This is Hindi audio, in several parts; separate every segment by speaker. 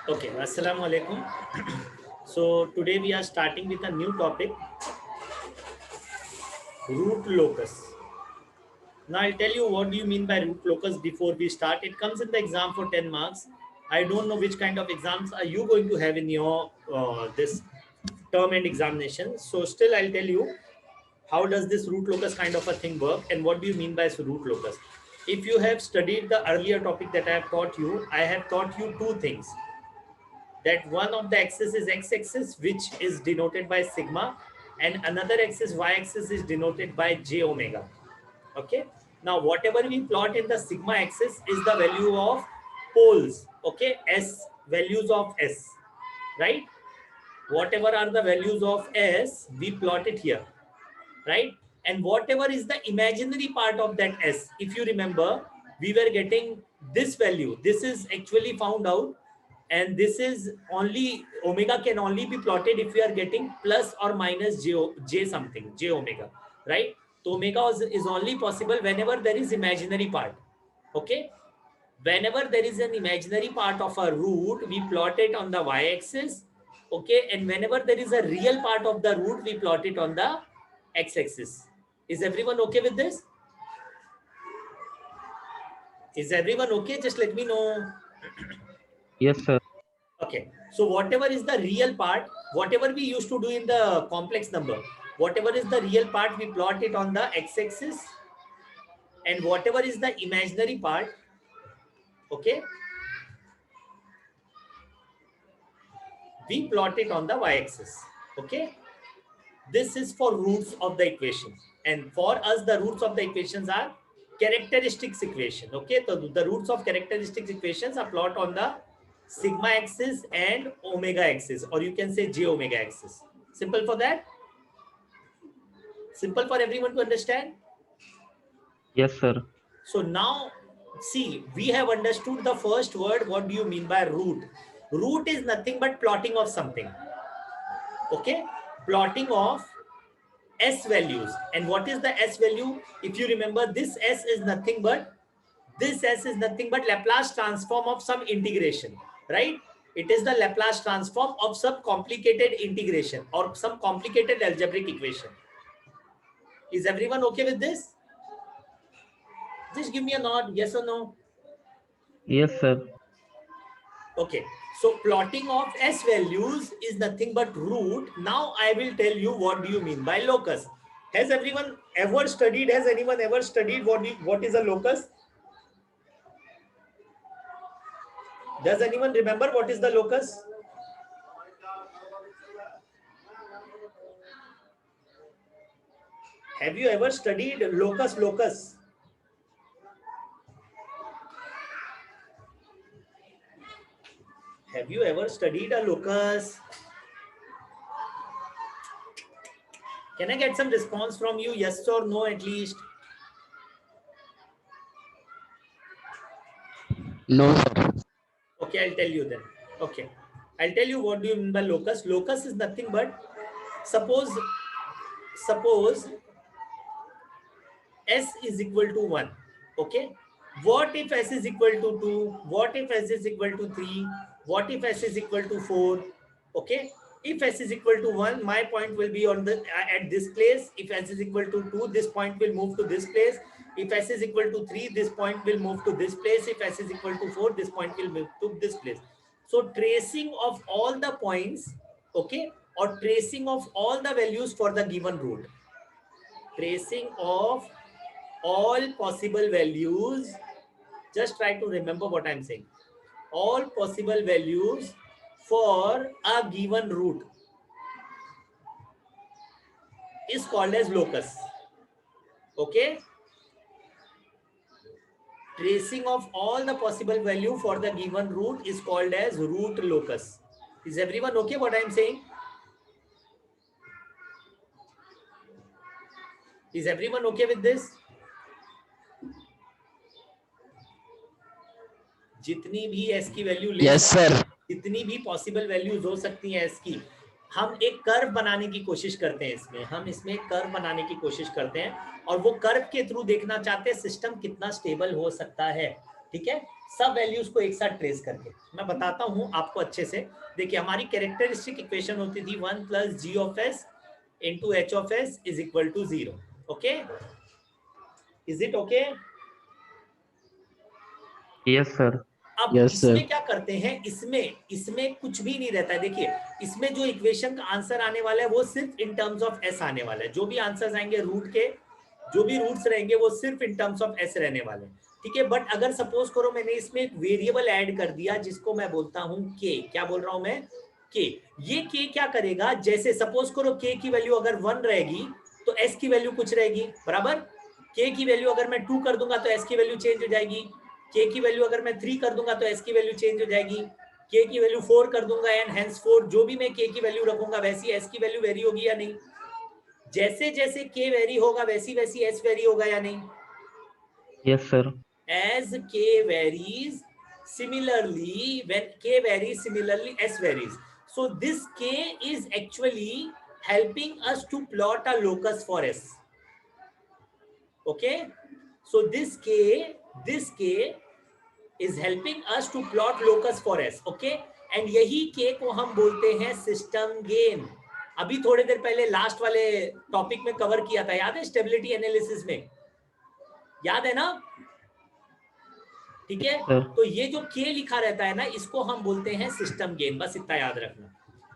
Speaker 1: Okay, Assalamu alaikum. So today we are starting with a new topic, root locus. Now I'll tell you what do you mean by root locus before we start. It comes in the exam for 10 marks. I don't know which kind of exams are you going to have in your this term and examination. So still I'll tell you how does this root locus kind of a thing work and what do you mean by root locus. If you have studied the earlier topic that I have taught you, I have taught you two things. That one of the axis is x-axis, which is denoted by sigma, and another axis y-axis is denoted by j omega. Okay, now whatever we plot in the sigma axis is the value of poles. Okay, s values of s, right? Whatever are the values of s, we plot it here, right? And whatever is the imaginary part of that s, if you remember, we were getting this value. This is actually found out, and this is only omega can only be plotted if we are getting plus or minus j something, j omega, right? So omega is only possible whenever there is imaginary part. Okay, whenever there is an imaginary part of a root, we plot it on the y-axis. Okay, and whenever there is a real part of the root, we plot it on the x-axis. Is everyone okay with this? Is everyone okay? Just let me know.
Speaker 2: Yes, sir.
Speaker 1: Okay, so whatever is the real part, whatever we used to do in the complex number, whatever is the real part, we plot it on the x-axis, and whatever is the imaginary part, okay, we plot it on the y-axis. Okay, this is for roots of the equation, and for us the roots of the equations are characteristics equation. Okay, so the roots of characteristics equations are plot on the sigma axis and omega axis, or you can say j omega axis. Simple for that, simple for everyone to understand.
Speaker 2: Yes, sir.
Speaker 1: So now see, we have understood the first word. What do you mean by root? Root is nothing but plotting of something. Okay, plotting of s values. And what is the s value? If you remember, this s is nothing but Laplace transform of some integration, right? It is the Laplace transform of some complicated integration or some complicated algebraic equation. Is everyone okay with this? Just give me a nod, yes or no.
Speaker 2: Yes, sir.
Speaker 1: Okay, so plotting of s values is nothing but root. Now I will tell you what do you mean by locus. Has everyone ever studied, has anyone ever studied what is a locus? Does anyone remember what is the locus? Have you ever studied locus? Have you ever studied a locus? Can I get some response from you? Yes or no at least?
Speaker 3: No, sir.
Speaker 1: Okay, I'll tell you then. Okay, I'll tell you what do you mean by locus. Locus is nothing but suppose s is equal to 1. Okay, what if s is equal to 2? What if s is equal to 3? What if s is equal to 4? Okay, if s is equal to 1, my point will be on the at this place. If s is equal to 2, this point will move to this place. If s is equal to 3, this point will move to this place. If s is equal to 4, this point will move to this place. So tracing of all the points, okay, or tracing of all the values for the given root, tracing of all possible values. Just try to remember what I'm saying. All possible values for a given root is called as locus. Okay, tracing of all the possible value for the given root is called as root locus. Is everyone okay what I'm saying? Is everyone okay with this? जितनी भी s की वैल्यू ले
Speaker 3: Yes, sir.
Speaker 1: जितनी भी पॉसिबल वैल्यूज हो सकती हैं s की, हम एक कर्व बनाने की कोशिश करते हैं इसमें, हम इसमें कर्व बनाने की कोशिश करते हैं और वो कर्व के थ्रू देखना चाहते हैं सिस्टम कितना स्टेबल हो सकता है. ठीक है, सब वैल्यूज को एक साथ ट्रेस करके। मैं बताता हूं आपको अच्छे से। देखिए हमारी कैरेक्टरिस्टिक इक्वेशन होती थी 1 plus G of S into H of S is equal to 0। Okay, is it okay?
Speaker 2: Yes sir.
Speaker 1: अब
Speaker 3: यस सर।
Speaker 1: इसमें क्या करते हैं, इसमें कुछ भी नहीं रहता है। देखिए इसमें जो इक्वेशन का आंसर आने वाला है वो सिर्फ इन टर्म्स ऑफ एस आने वाला है। जो भी आंसर्स आएंगे रूट के, जो भी रूट्स रहेंगे वो सिर्फ इन टर्म्स ऑफ एस रहने वाले हैं, ठीक है। बट अगर सपोज करो मैंने इसमें एक वेरिएबल ऐड कर दिया जिसको मैं बोलता हूं के, क्या बोल रहा हूं मैं, के। ये के क्या करेगा, जैसे सपोज करो के की वैल्यू अगर 1 रहेगी तो एस की वैल्यू कुछ रहेगी, बराबर। के की वैल्यू अगर मैं 2 कर दूंगा तो एस की वैल्यू चेंज हो जाएगी। के की वैल्यू अगर मैं 3 कर दूंगा तो एस की वैल्यू चेंज हो जाएगी। के की वैल्यू 4 कर दूंगा एंड हेंस 4, जो भी मैं के की वैल्यू रखूंगा वैसी एस की वैल्यू वेरी होगी या नहीं। जैसे जैसे के वेरी होगा वैसी वैसी एस वेरी होगा या नहीं।
Speaker 2: Yes sir.
Speaker 1: As k varies, similarly when k varies, similarly s varies. So this k is actually helping us to plot a locus for s. Okay, so this k is helping us to plot locus for s. Okay, and यही k को हम बोलते हैं सिस्टम गेन। अभी थोड़ी देर पहले लास्ट वाले टॉपिक में कवर किया था, याद है, स्टेबिलिटी एनालिसिस में, याद है ना? ठीक है,
Speaker 2: सर।
Speaker 1: तो ये जो k लिखा रहता है ना, इसको हम बोलते हैं सिस्टम गेन, बस इतना याद रखना।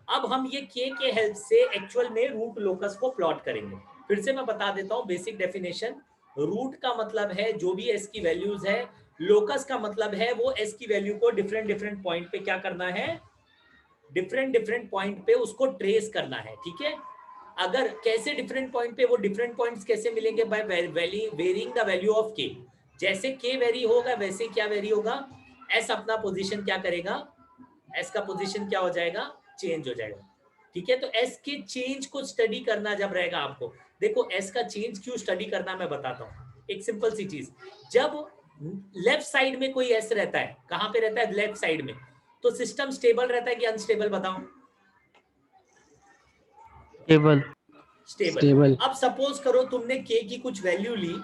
Speaker 1: अब हम ये k के हेल्प से एक्चुअल में रूट लोकस को प्लॉट करेंगे। फिर से मैं बता देता हूं बेसिक डेफिनेशन। रूट का मतलब है जो भी s की वैल्यूज है, लोकस का मतलब है वो s की वैल्यू को डिफरेंट डिफरेंट पॉइंट पे क्या करना है, डिफरेंट डिफरेंट पॉइंट पे उसको ट्रेस करना है, ठीक है। अगर कैसे डिफरेंट पॉइंट पे, वो डिफरेंट पॉइंट्स कैसे मिलेंगे, by varying the value of K. जैसे के वेरी होगा वैसे क्या वेरी होगा, एस अपना पोजीशन क्या करेगा, एस का पोजीशन क्या हो जाएगा, चेंज हो जाएगा, ठीक है। तो एस के चेंज को स्टडी करना जब रहेगा आपको, देखो एस का चेंज क्यों स्टडी करना मैं बताता हूँ। एक सिंपल सी चीज, जब लेफ्ट साइड में कोई एस रहता है, कहां पे रहता है, लेफ्ट साइड में, तो सिस्टम स्टेबल रहता है कि अनस्टेबल, बताओ।
Speaker 2: टेबल।
Speaker 1: स्टेबल।
Speaker 3: स्टेबल।
Speaker 1: अब सपोज करो तुमने के की कुछ वैल्यू ली,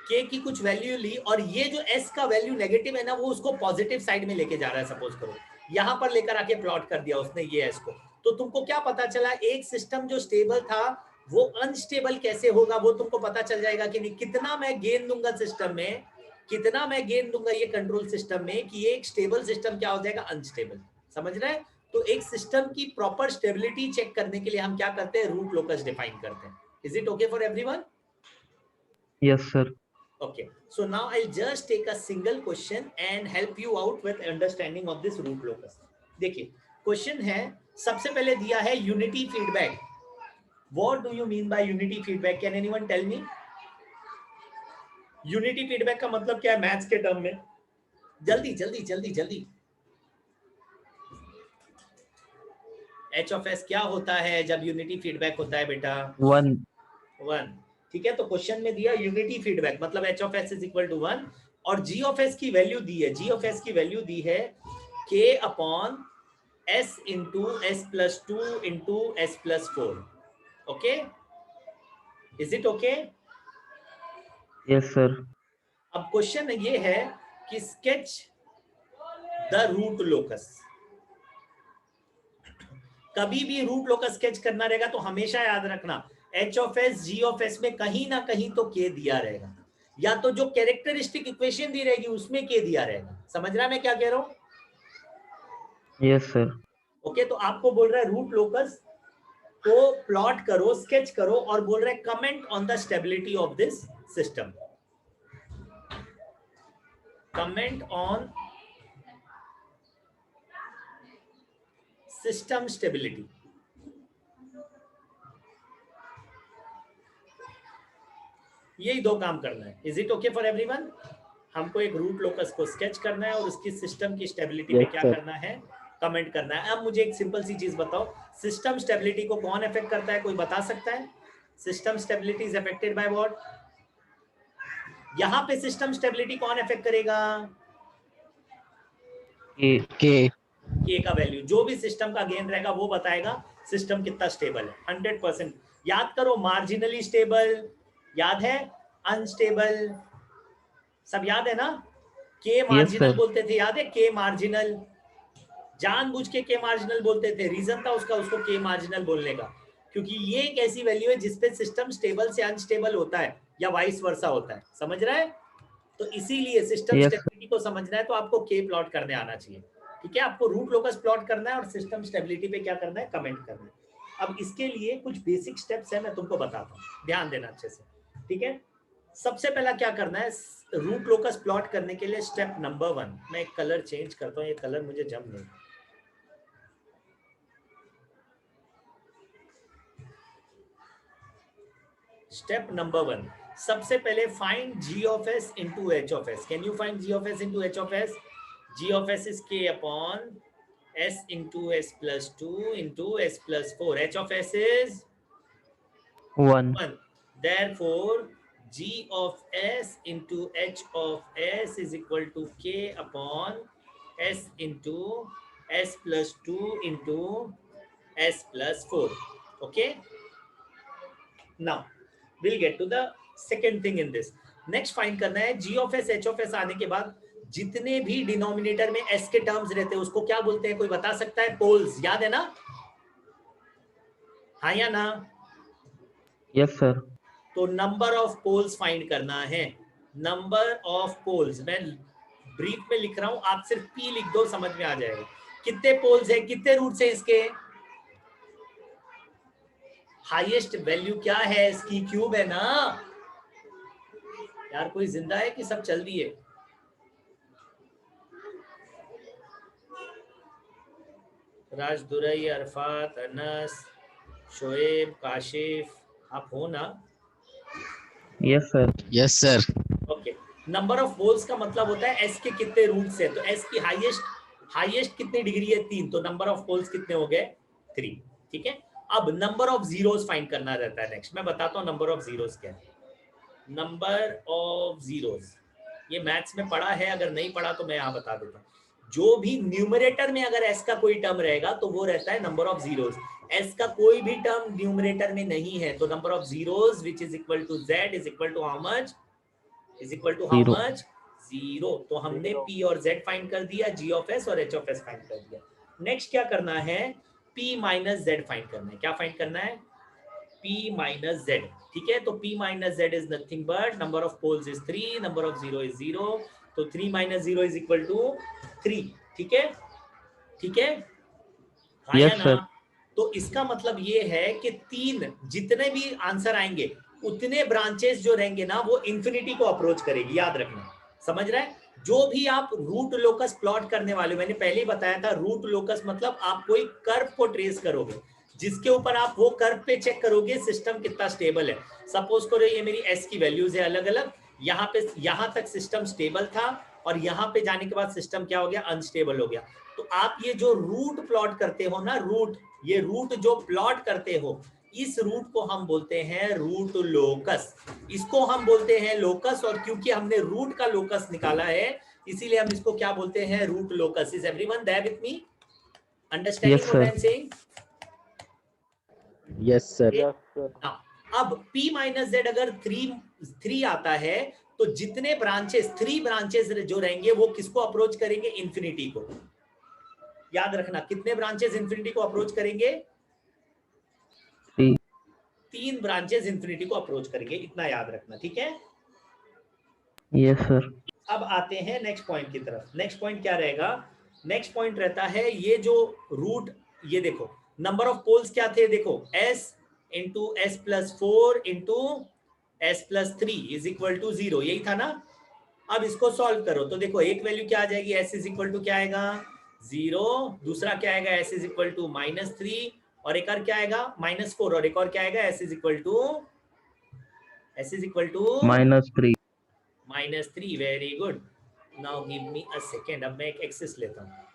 Speaker 1: के की कुछ वैल्यू ली, और ये जो एस का वैल्यू नेगेटिव है ना, वो उसको पॉजिटिव साइड में लेके जा रहा है। सपोज करो यहां पर लेकर आके प्लॉट कर दिया उसने ये एस को, तो तुमको क्या पता चला, एक सिस्टम जो स्टेबल था वो अनस्टेबल कैसे होगा, वो तुमको पता चल जाएगा कि नहीं। कितना मैं गेन दूंगा सिस्टम में, कितना मैं गेन दूंगा ये कंट्रोल सिस्टम में, कि ये एक स्टेबल सिस्टम क्या हो जाएगा, अनस्टेबल। समझ रहे हैं? तो एक सिस्टम की प्रॉपर स्टेबिलिटी चेक करने के लिए हम क्या करते हैं, रूट लोकस डिफाइन करते हैं। Is it okay for everyone?
Speaker 2: Yes sir.
Speaker 1: Okay, so now I'll just take a single question and help you out with understanding of this root locus. देखिए क्वेश्चन है, सबसे पहले दिया है unity feedback. What do you mean by unity feedback? Can anyone tell me? Unity feedback का मतलब क्या है मैथ्स के टर्म में? जल्दी जल्दी जल्दी जल्दी। एच ऑफ एस क्या होता है जब यूनिटी फीडबैक होता है बेटा?
Speaker 2: 1।
Speaker 1: 1। ठीक है, तो क्वेश्चन में दिया यूनिटी फीडबैक मतलब H of S is equal to 1, और जी ऑफ एस की वैल्यू दी है, जी ऑफ एस की वैल्यू दी है K upon S into S plus 2 into S plus 4। Okay, is it okay?
Speaker 2: Yes sir.
Speaker 1: अब क्वेश्चन ये है कि स्केच द रूट लोकस। कभी भी रूट लोकस स्केच करना रहेगा तो हमेशा याद रखना H of S G of S में कहीं ना कहीं तो के दिया रहेगा, या तो जो कैरेक्टरिस्टिक इक्वेशन दी रहेगी उसमें के दिया रहेगा। समझ रहा है मैं क्या कह रहा हूं?
Speaker 2: Yes sir.
Speaker 1: ओके, तो आपको बोल रहा है रूट लोकस को प्लॉट करो, स्केच करो, और बोल रहा है comment on the stability of this system. Comment on system stability. यही दो काम करना है। Is it okay for everyone? हमको एक रूट लोकस को स्केच करना है और उसकी सिस्टम की स्टेबिलिटी पे क्या करना है, कमेंट करना है। अब मुझे एक सिंपल सी चीज बताओ, सिस्टम स्टेबिलिटी को कौन अफेक्ट करता है, कोई बता सकता है? System stability is affected by what? यहां पे सिस्टम स्टेबिलिटी कौन अफेक्ट करेगा?
Speaker 3: के।
Speaker 1: के का वैल्यू, जो भी सिस्टम का गेन रहेगा वो बताएगा सिस्टम कितना स्टेबल है। 100%। याद करो, मार्जिनली स्टेबल याद है, अनस्टेबल सब याद है ना? के
Speaker 2: Yes,
Speaker 1: मार्जिनल
Speaker 2: sir.
Speaker 1: बोलते थे, याद है? के मार्जिनल, जानबूझ के मार्जिनल बोलते थे, रीजन था उसका उसको के मार्जिनल बोलने का, क्योंकि ये एक ऐसी वैल्यू है जिसपे सिस्टम स्टेबल से अनस्टेबल होता है या वाइस वर्सा होता है, समझ रहा है? तो इसीलिए सिस्टम
Speaker 2: Yes,
Speaker 1: स्टेबिलिटी को समझना है तो आपको के प्लॉट करने आना चाहिए, ठीक है? आपको रूट लोकस प्लॉट करना है और सिस्टम स्टेबिलिटी पे क्या करना है, कमेंट करना है। अब इसके लिए कुछ बेसिक स्टेप्स है, मैं तुमको बताता हूँ, ध्यान देना अच्छे से, ठीक है? सबसे पहला क्या करना है, रूट लोकस प्लॉट करने के लिए स्टेप नंबर 1, मैं एक कलर चेंज करता हूँ, ये कलर मुझे जम नहीं। स्टेप नंबर 1, सबसे पहले find g of s into h of s. Can you find g of s into h of s? g of s is k upon s into s plus 2 into s plus 4. h of s is
Speaker 2: 1.
Speaker 1: 1. Therefore, g of s into h of s is equal to k upon s into s plus 2 into s plus 4. Okay? Now, we'll get to the second thing in this. Next find करना है g of s h of s आने के बाद जितने भी डिनोमिनेटर में s के टर्म्स रहते हैं उसको क्या बोलते हैं, कोई बता सकता है? पोल्स, याद है ना? हाँ या ना?
Speaker 2: Yes, sir.
Speaker 1: तो नंबर ऑफ पोल्स फाइंड करना है। नंबर ऑफ पोल्स मैं ब्रीफ में लिख रहा हूं, आप सिर्फ p लिख दो, समझ में आ जाएगा। कितने पोल्स है, कितने रूट्स है इसके? हाईएस्ट वैल्यू क्या है इसकी? क्यूब है ना यार? कोई जिंदा है कि सब चल दिए? राज, दुरई, अरफात, अनस, शोएब, काशिफ, आप हो ना?
Speaker 2: Yes, sir.
Speaker 3: Yes sir.
Speaker 1: Okay. Number of poles का मतलब होता है एस के कितने रूट्स है, तो एस की हाईएस्ट कितनी डिग्री है? 3, तो नंबर ऑफ पोल्स कितने हो गए? 3, ठीक है? अब नंबर ऑफ जीरोस फाइंड करना रहता है नेक्स्ट। मैं बताता हूँ नंबर ऑफ जीरोस क्या है। नंबर ऑफ जीरोस, ये मैथ्स में पढ़ा है, अगर नहीं पढ़ा तो मैं यहाँ बता देता हूँ। जो भी न्यूमरेटर में अगर एस का कोई टर्म रहेगा तो वो रहता है नंबर ऑफ जीरोस। एस का कोई भी टर्म न्यूमरेटर में नहीं है तो number of zeros which is equal to Z is equal to how much? Is equal to how
Speaker 2: 0.
Speaker 1: Much? 0। तो हमने p और z फाइंड कर दिया, g ऑफ s और h ऑफ s फाइंड कर दिया। नेक्स्ट क्या करना है? p माइनस z फाइंड करना है। क्या फाइंड करना है? p माइनस z, ठीक है? तो p minus z is nothing but number of poles is 3, number of zero is 0, तो 3 माइनस 0 इज इक्वल टू 3, ठीक है? ठीक है, हाँ या
Speaker 2: Yes,
Speaker 1: ना?
Speaker 2: sir.
Speaker 1: तो इसका मतलब ये है कि 3 जितने भी आंसर आएंगे उतने ब्रांचेस जो रहेंगे ना वो इंफिनिटी को अप्रोच करेगी, याद रखना, समझ रहा है? जो भी आप रूट लोकस प्लॉट करने वाले, मैंने पहले ही बताया था, रूट लोकस मतलब आप कोई कर्व को ट्रेस करोगे जिसके ऊपर आप वो कर्व पे चेक करोगे सिस्टम कितना स्टेबल है। सपोज करो ये मेरी एस की वैल्यूज है अलग अलग, यहाँ पे यहाँ तक सिस्टम स्टेबल था और यहाँ पे जाने के बाद सिस्टम क्या हो गया? अनस्टेबल हो गया। तो आप ये जो रूट प्लॉट करते हो ना, रूट, ये रूट जो प्लॉट करते हो, इस रूट को हम बोलते हैं रूट लोकस। इसको हम बोलते हैं लोकस, और क्योंकि हमने रूट का लोकस निकाला है इसीलिए हम इसको क्या बोलते हैं? Root locus. Is everyone there with me? Understanding
Speaker 2: Yes,
Speaker 1: what I
Speaker 2: sir.
Speaker 1: Am saying?
Speaker 3: Yes sir.
Speaker 1: अब p माइनस जेड अगर 3 आता है तो जितने ब्रांचेस, 3 ब्रांचेस जो रहेंगे वो किसको अप्रोच करेंगे? इंफिनिटी को। याद रखना, कितने ब्रांचेस इंफिनिटी को अप्रोच करेंगे?
Speaker 2: 3.
Speaker 1: 3 ब्रांचेस इंफिनिटी को अप्रोच करेंगे, इतना याद रखना, ठीक है?
Speaker 2: Yes, sir.
Speaker 1: अब आते हैं नेक्स्ट पॉइंट की तरफ। नेक्स्ट पॉइंट क्या रहेगा? नेक्स्ट पॉइंट रहता है ये जो रूट, ये देखो नंबर ऑफ पोल्स क्या थे, देखो s into S plus 4 into S plus 3 is equal to 0, यही था ना? अब इसको सॉल्व करो तो देखो एक वैल्यू क्या आ जाएगी? s इज इक्वल टू क्या आएगा? 0। दूसरा क्या आएगा? s इज इक्वल टू -3, और एक और क्या आएगा? -4, और एक और क्या आएगा? s is equal to
Speaker 2: -3.
Speaker 1: -3। Very good. Now give me a second, अब मैं एक एक्सेस लेता हूं।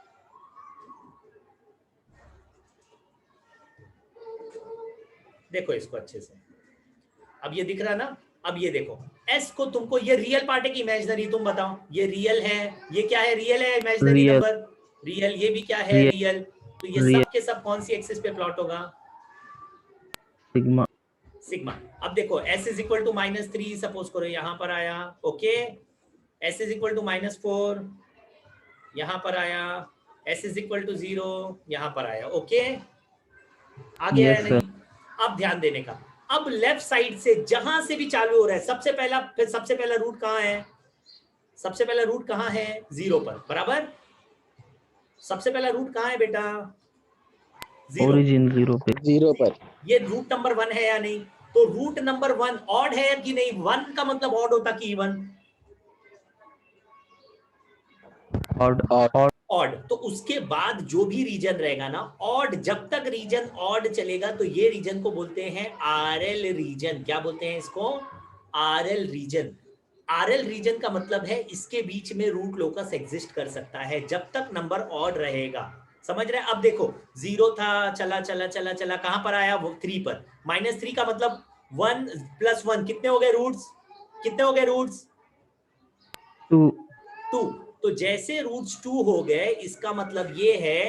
Speaker 1: देखो इसको अच्छे से, अब ये दिख रहा ना? अब ये देखो s को, तुमको ये रियल पार्ट है कि इमेजिनरी? तुम बताओ, ये रियल है, ये क्या है? रियल है, इमेजिनरी
Speaker 2: Real.
Speaker 1: नंबर? रियल। ये भी क्या है?
Speaker 2: Real.
Speaker 1: रियल। तो ये
Speaker 2: Real.
Speaker 1: सब के सब कौन सी एक्सिस पे प्लॉट होगा?
Speaker 2: Sigma.
Speaker 1: सिग्मा। अब देखो s is equal to -3 suppose करो यहाँ पर आया, okay? s is equal to -4 यहां पर आया, s इज इक्वल टू 0 यहां पर आया। ओके, आ गया
Speaker 2: Yes,
Speaker 1: है
Speaker 2: sir.
Speaker 1: नहीं? अब ध्यान देने का, अब लेफ्ट साइड से जहां से भी चालू हो रहा है, सबसे पहला रूट कहां है? सबसे पहला रूट कहां है? 0 पर, बराबर। सबसे पहला रूट कहां है बेटा? 0।
Speaker 2: Origin 0 पे.
Speaker 3: 0 पर।
Speaker 1: ये रूट नंबर 1 है या नहीं? तो रूट नंबर 1 ऑड है कि नहीं? 1 का मतलब ऑड होता कि इवन?
Speaker 2: Odd.
Speaker 3: और
Speaker 2: Odd.
Speaker 1: ऑड। तो उसके बाद जो भी रीजन रहेगा ना ऑड, जब तक रीजन ऑड चलेगा तो ये रीजन को बोलते हैं आरएल रीजन। क्या बोलते हैं इसको? RL reason. आरएल रीजन का मतलब है इसके बीच में रूट लोकस एग्जिस्ट कर सकता है जब तक नंबर ऑड रहेगा। समझ रहे हैं? अब देखो 0 था, चला चला चला चला, कहां पर आया? वो 3 पर। -3 का मतलब 1 + 1 कितने हो गए रूट्स? कितने हो गए रूट्स?
Speaker 2: 2.
Speaker 1: 2। तो जैसे रूट्स 2 हो गए, इसका मतलब ये है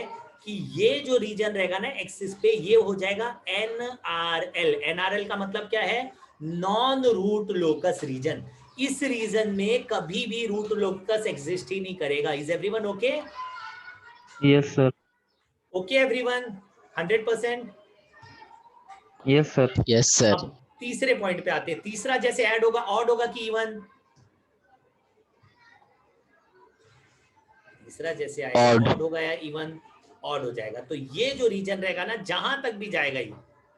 Speaker 1: कि ये जो रीजन रहेगा ना एक्सिस पे, ये हो जाएगा एनआरएल। एनआरएल का मतलब क्या है? Non root locus region. इस रीजन में कभी भी रूट लोकस एग्जिस्ट ही नहीं करेगा। Is everyone okay?
Speaker 2: Yes, sir.
Speaker 1: Okay everyone, 100%।
Speaker 2: Yes, sir.
Speaker 3: Yes sir.
Speaker 1: अब तीसरे पॉइंट पे आते हैं। तीसरा जैसे ऐड होगा, ऑड होगा कि इवन? तीसरा जैसे आएगा
Speaker 3: Odd.
Speaker 1: ऑड होगा या इवन? ऑड हो जाएगा। तो ये जो रीजन रहेगा ना, जहां तक भी जाएगा ये,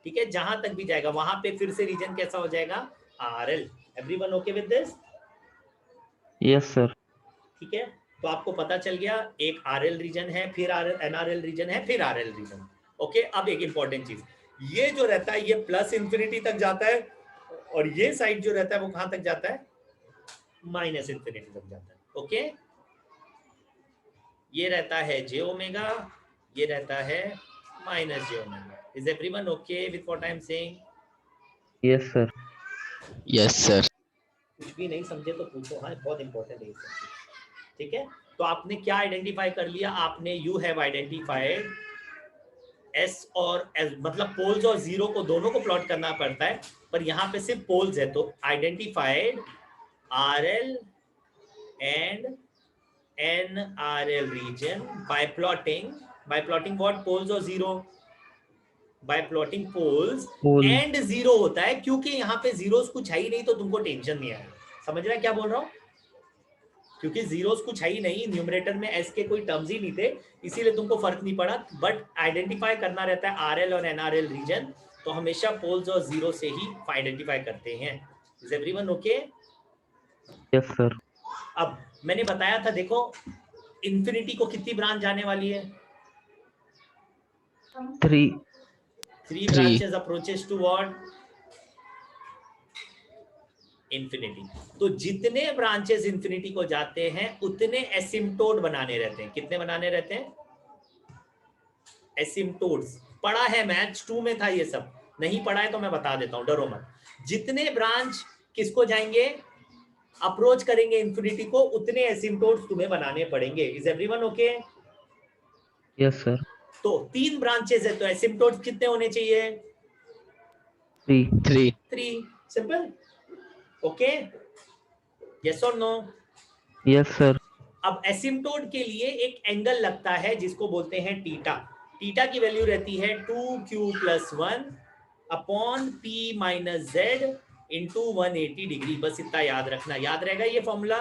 Speaker 1: ठीक है, जहां तक भी जाएगा वहां पे फिर से रीजन कैसा हो जाएगा? RL. Everyone okay with this?
Speaker 2: Yes, sir.
Speaker 1: ठीक है, तो आपको पता चल गया एक आरएल रीजन है, फिर एनआरएल रीजन है, फिर आरएल रीजन। ओके, अब एक इंपॉर्टेंट चीज, ये जो रहता है ये प्लस इंफिनिटी तक जाता है, और ये साइड जो रहता है वो कहां तक जाता है? माइनस इंफिनिटी तक जाता है। ओके, ये रहता है j ओमेगा, ये रहता है -j omega. Is everyone okay with what I am saying?
Speaker 2: Yes, sir.
Speaker 3: Yes sir.
Speaker 1: कुछ भी नहीं समझे तो पूछो, हाँ बहुत इंपॉर्टेंट है ये सब चीज। ठीक है, तो आपने क्या आइडेंटिफाई कर लिया? आपने यू हैव आइडेंटिफाइड एस और एस, मतलब पोल्स और जीरो को दोनों को प्लॉट करना पड़ता है, पर यहाँ पे सिर्फ पोल्स है। तो identified R L and NRL region by plotting what? Poles or zero? By plotting poles
Speaker 2: Pole.
Speaker 1: and zero होता है, क्योंकि यहाँ पे जीरोस कुछ है ही नहीं, तो तुमको टेंशन नहीं आएगा। समझ रहा है क्या बोल रहा हूँ? क्योंकि जीरोस कुछ है ही नहीं, न्यूमरेटर में एस के कोई टर्म्स ही नहीं थे, इसीलिए तुमको फर्क नहीं पड़ा। बट आइडेंटिफाई करना रहता है आरएल और एनआरएल रीजन, तो हमेशा पोल्स और जीरो से ही आइडेंटिफाई करते हैं। Is everyone okay?
Speaker 2: Yes, sir.
Speaker 1: अब मैंने बताया था, देखो इंफिनिटी को कितनी ब्रांच जाने वाली है?
Speaker 2: 3.
Speaker 1: 3 branches approaches to what? Infinity. तो जितने ब्रांचेस इंफिनिटी को जाते हैं उतने एसिम्प्टोट बनाने रहते हैं। कितने बनाने रहते हैं? एसिम्प्टोट्स। पढ़ा है, मैथ्स 2 में था ये सब। नहीं पढ़ा है तो मैं बता देता हूं, डरो मत। जितने ब्रांच किसको जाएंगे, अप्रोच करेंगे इंफिनिटी को, उतने एसिम्प्टोट्स तुम्हें बनाने पड़ेंगे। Is everyone okay?
Speaker 2: Yes, sir.
Speaker 1: तो 3 ब्रांचेस है, तो एसिम्प्टोट्स कितने होने चाहिए?
Speaker 2: 3.
Speaker 3: 3।
Speaker 1: 3। सिंपल। ओके, यस और नो?
Speaker 2: Yes, sir.
Speaker 1: अब एसिम्प्टोट के लिए एक एंगल लगता है जिसको बोलते हैं थीटा। थीटा की वैल्यू रहती है 2q + 1 upon p - z into 180 degree. बस इतना याद रखना, याद रहेगा ये फॉर्मूला।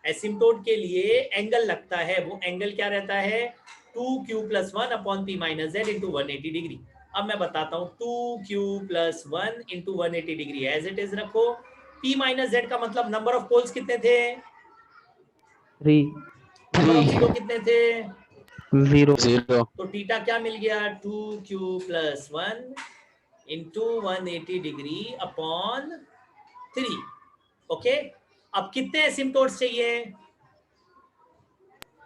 Speaker 1: एसिम्प्टोट के लिए एंगल लगता है, वो एंगल क्या रहता है? 2q + 1 upon p - z into 180 degree. अब मैं बताता हूँ, 2q + 1 into 180 degree as it is रखो। p - z का मतलब नंबर ऑफ पोल्स कितने थे?
Speaker 2: 3.
Speaker 1: Number of
Speaker 3: 3।
Speaker 1: जीरो कितने थे?
Speaker 2: 0.
Speaker 3: 0।
Speaker 1: तो थीटा क्या मिल गया? 2q + 1 into 180 degree upon 3। Okay, अब कितने एसिम्प्टोट्स चाहिए?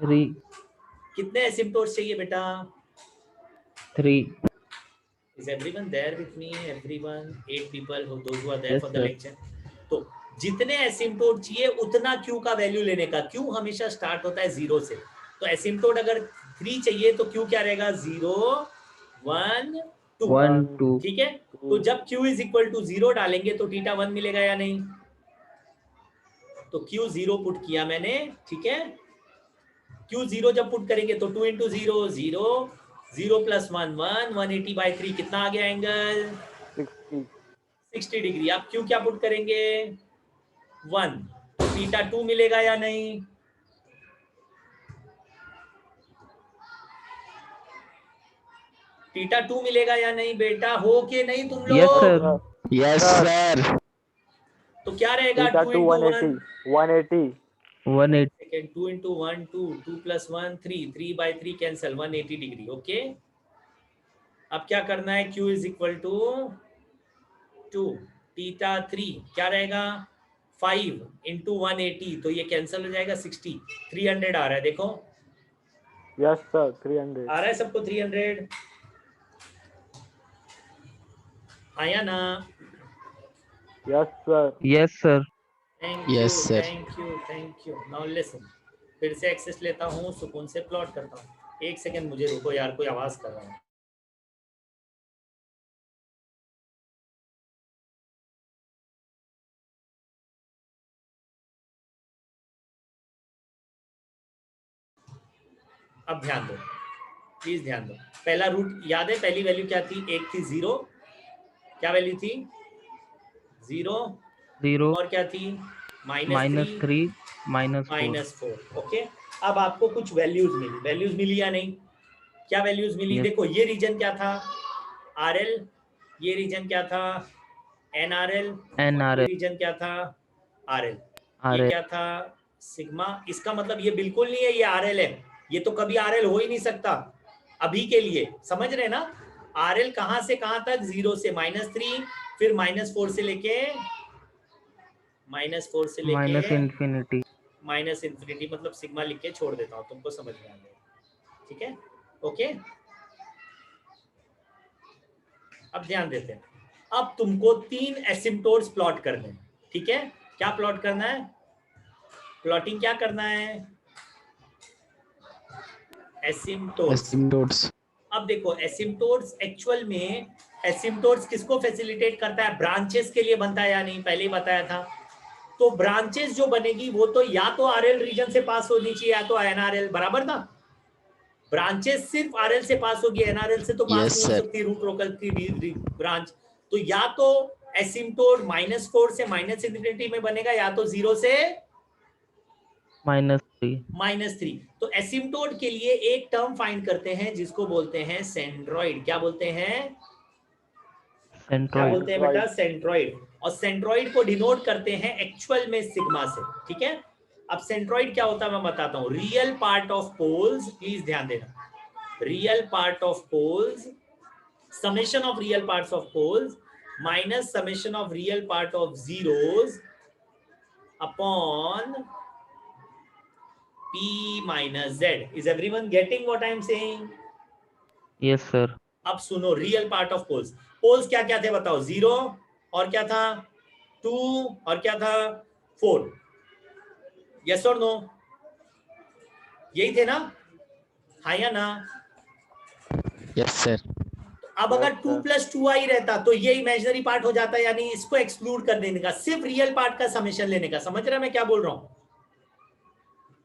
Speaker 2: 3.
Speaker 1: कितने एसिम्प्टोट्स चाहिए बेटा?
Speaker 2: 3.
Speaker 1: Is everyone there with me? Everyone, 8 people those who are there
Speaker 2: Yes,
Speaker 1: for the
Speaker 2: sir.
Speaker 1: lecture. तो जितने एसिम्प्टोट चाहिए उतना q का वैल्यू लेने का। q हमेशा स्टार्ट होता है 0 से, तो एसिम्प्टोट अगर 3 चाहिए तो q क्या रहेगा? 0 1 2।
Speaker 2: 1, 2.
Speaker 1: ठीक है, तो जब q = 0 डालेंगे तो थीटा 1 मिलेगा या नहीं? तो Q0 पुट किया मैंने, ठीक है। Q0 जब पुट करेंगे तो 2 इंटू 0 0, 0 प्लस 1 1, 180/3 कितना आ गया एंगल? 60 डिग्री। आप Q क्या पुट करेंगे? 1, तो थीटा 2 मिलेगा या नहीं? थीटा 2 मिलेगा या नहीं बेटा? हो के नहीं तुम
Speaker 2: यस
Speaker 1: लोग?
Speaker 2: सर।
Speaker 3: Yes, sir.
Speaker 1: तो क्या रहेगा?
Speaker 4: theta
Speaker 1: 2
Speaker 4: 2
Speaker 1: into
Speaker 4: 180 180
Speaker 2: 180
Speaker 1: second, 2 into 1 2, 2 plus 1 3, 3/3 cancel, 180 degree. Okay, अब क्या करना है? Q इज इक्वल टू 2, थीटा 3 क्या रहेगा? 5 इंटू 180, तो ये कैंसल हो जाएगा, 60, 300 आ रहा है। देखो
Speaker 4: yes sir 300
Speaker 1: आ रहा है सबको 300, आया ना?
Speaker 4: yes sir
Speaker 2: yes sir.
Speaker 1: Thank you,
Speaker 3: Yes, sir.
Speaker 1: Thank you, thank you. Now listen, फिर से एक्सेस लेता हूँ, सुकून से प्लॉट करता हूँ। एक सेकंड मुझे रुको यार, कोई आवाज कर रहा है। अब ध्यान दो, प्लीज ध्यान दो। पहला रूट याद है? पहली वैल्यू क्या थी? एक थी 0, क्या वैल्यू थी? 0,
Speaker 2: 0
Speaker 1: और क्या थी? -3
Speaker 2: -3 -4।
Speaker 1: -4। ओके, अब आपको कुछ वैल्यूज मिली, वैल्यूज मिली या नहीं? क्या वैल्यूज मिली?
Speaker 2: यस।
Speaker 1: देखो, ये रीजन क्या था? RL, ये रीजन क्या था? NRL, और ये
Speaker 2: NRL
Speaker 1: रीजन क्या था? RL। ये
Speaker 2: RL
Speaker 1: क्या था? सिग्मा। इसका मतलब ये बिल्कुल नहीं है ये RL है, ये तो कभी RL हो ही नहीं सकता अभी के लिए, समझ रहे ना? RL कहां से कहां तक? 0 से -3, फिर -4 से लेके -4 से लेके
Speaker 2: -infinity।
Speaker 1: -infinity, मतलब सिग्मा लिख के छोड़ देता हूँ, तुमको समझ में आ जाएगा, ठीक है? ओके, अब ध्यान देते हैं। अब तुमको 3 एसिम्टोट्स प्लॉट करने हैं, ठीक है? क्या प्लॉट करना है? प्लॉटिंग क्या करना है? एसिम्टोट्स।
Speaker 3: Asymptotes.
Speaker 1: अब देखो, एसिम्टोट्स एक्चुअल में, एसिम्टोट्स किसको फैसिलिटेट करता है? ब्रांचेस के लिए बनता है या नहीं? पहले ही बताया था। तो ब्रांचेस जो बनेगी वो तो या तो RL रीजन से पास होनी चाहिए या तो NRL, बराबर ना? ब्रांचेस सिर्फ RL से पास होगी, NRL से तो पास
Speaker 3: Yes,
Speaker 1: नहीं हो
Speaker 3: sir.
Speaker 1: सकती रूट लोकल की ब्रांच। तो या तो एसिम्टोट -4 से -infinity में बनेगा, या तो 0 से
Speaker 2: -3
Speaker 1: -3। तो एसिम्टोट के लिए एक टर्म फाइंड करते हैं जिसको बोलते हैं सेंट्रोइड। क्या बोलते हैं? क्या
Speaker 2: सेंट्रोइड।
Speaker 1: बोलते हैं बेटा? सेंट्रोइड। और सेंट्रोइड को डिनोट करते हैं एक्चुअल में सिग्मा से, ठीक है? अब सेंट्रोइड क्या होता है मैं बताता हूं। Real part of poles, please ध्यान देना, real part of poles, summation of real parts of poles minus summation of real part of zeros upon P minus Z. Is everyone getting what I am saying?
Speaker 2: Yes sir.
Speaker 1: अब सुनो, real part of poles, poles क्या क्या थे बताओ? 0, और क्या था? 2, और क्या था? 4। यस और नो? यही थे ना? हाँ या ना?
Speaker 3: Yes, sir.
Speaker 1: अब अगर 2 + 2i रहता तो ये इमेजिनरी पार्ट हो जाता, यानी इसको एक्सक्लूड कर देने का, सिर्फ रियल पार्ट का समेशन लेने का। समझ रहा मैं क्या बोल रहा हूं?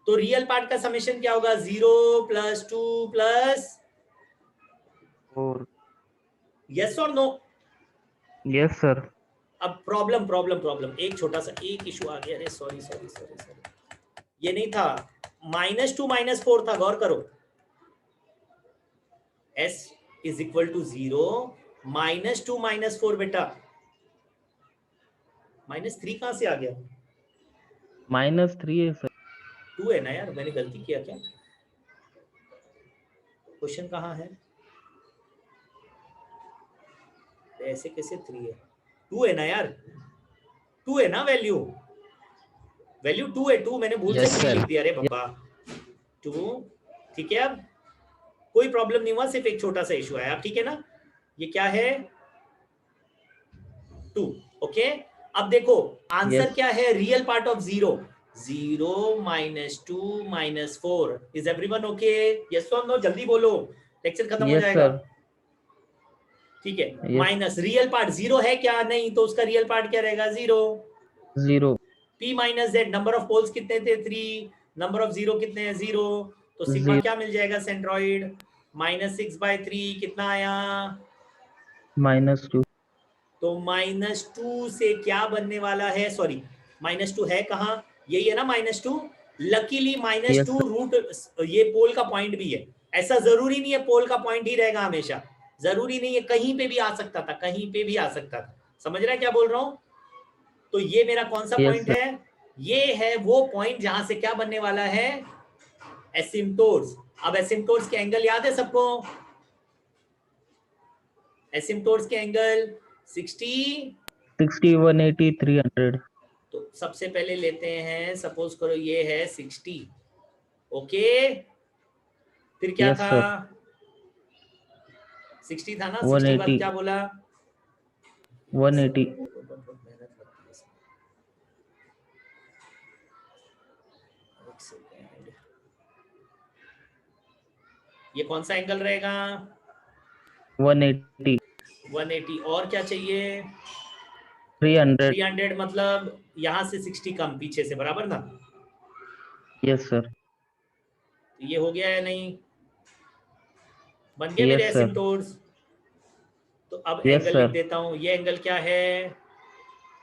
Speaker 1: तो रियल पार्ट का समेशन क्या होगा? 0 + 2 +
Speaker 2: 4।
Speaker 1: यस और नो?
Speaker 2: Yes sir.
Speaker 1: अब प्रॉब्लम एक छोटा सा एक इशू आ गया। अरे सॉरी, ये नहीं था, -2 -4 था, गौर करो। s = 0, -2 -4 बेटा, -3 कहां से आ गया?
Speaker 2: -3 है सर।
Speaker 1: 2 है ना यार, मैंने गलती किया क्या? क्वेश्चन कहाँ है? ऐसे कैसे 3 है? 2 है ना यार, 2 है ना वैल्यू 2 है, 2 मैंने भूल
Speaker 3: Yes,
Speaker 1: से 3
Speaker 3: sir.
Speaker 1: लिख दिया। अरे बाबा, 2, ठीक है। अब कोई प्रॉब्लम नहीं हुआ, सिर्फ एक छोटा सा इशू आया, ठीक है ना? ये क्या है? 2। ओके, अब देखो आंसर
Speaker 2: Yes.
Speaker 1: क्या है? Real part of 0, 0 -2 -4। Is everyone okay? Yes और नो? जल्दी बोलो, लेक्चर खत्म हो
Speaker 2: यस
Speaker 1: जाएगा।
Speaker 2: सर।
Speaker 1: ठीक है,
Speaker 2: Yes.
Speaker 1: माइनस रियल पार्ट 0 है क्या? नहीं, तो उसका रियल पार्ट क्या रहेगा? 0।
Speaker 2: 0।
Speaker 1: P minus Z, number of poles कितने थे 3, नंबर ऑफ जीरो कितने हैं 0, तो सिग्मा
Speaker 2: Zero.
Speaker 1: क्या मिल जाएगा सेंट्रॉइड, -6/3 कितना आया,
Speaker 2: -2.
Speaker 1: तो -2 से क्या बनने वाला है, सॉरी -2 है कहाँ, यही है ना -2, लकीली
Speaker 2: Yes,
Speaker 1: -2 रूट ये पोल का पॉइंट भी है, ऐसा जरूरी नहीं है पोल का पॉइंट ही रहेगा हमेशा, जरूरी नहीं है, कहीं पे भी आ सकता था, कहीं पे भी आ सकता था, समझ रहा है क्या बोल रहा हूं। तो ये मेरा कौन सा
Speaker 2: Yes,
Speaker 1: पॉइंट
Speaker 2: sir.
Speaker 1: है, ये है वो पॉइंट जहां से क्या बनने वाला है, एसिम्पटोट्स। अब एसिम्पटोट्स के एंगल याद है सबको, एसिम्पटोट्स के एंगल 60,
Speaker 2: 60, 180, 300.
Speaker 1: तो सबसे पहले लेते हैं, सपोज करो ये है 60, ओके, फिर क्या
Speaker 2: Yes,
Speaker 1: था,
Speaker 2: sir.
Speaker 1: 60 था ना, 60 के बाद
Speaker 2: 180.
Speaker 1: क्या बोला,
Speaker 2: 180.
Speaker 1: ये कौन सा एंगल रहेगा,
Speaker 2: 180.
Speaker 1: 180, और क्या चाहिए,
Speaker 2: 300.
Speaker 1: 300, मतलब यहां से 60 कम पीछे से, बराबर ना,
Speaker 2: Yes, sir.
Speaker 1: तो ये हो गया या नहीं, बन गए मेरे
Speaker 2: Yes, sir.
Speaker 1: एसिम्पटोट्स। तो अब
Speaker 2: Yes,
Speaker 1: एंगल लिख
Speaker 2: sir.
Speaker 1: देता हूं, ये एंगल क्या है,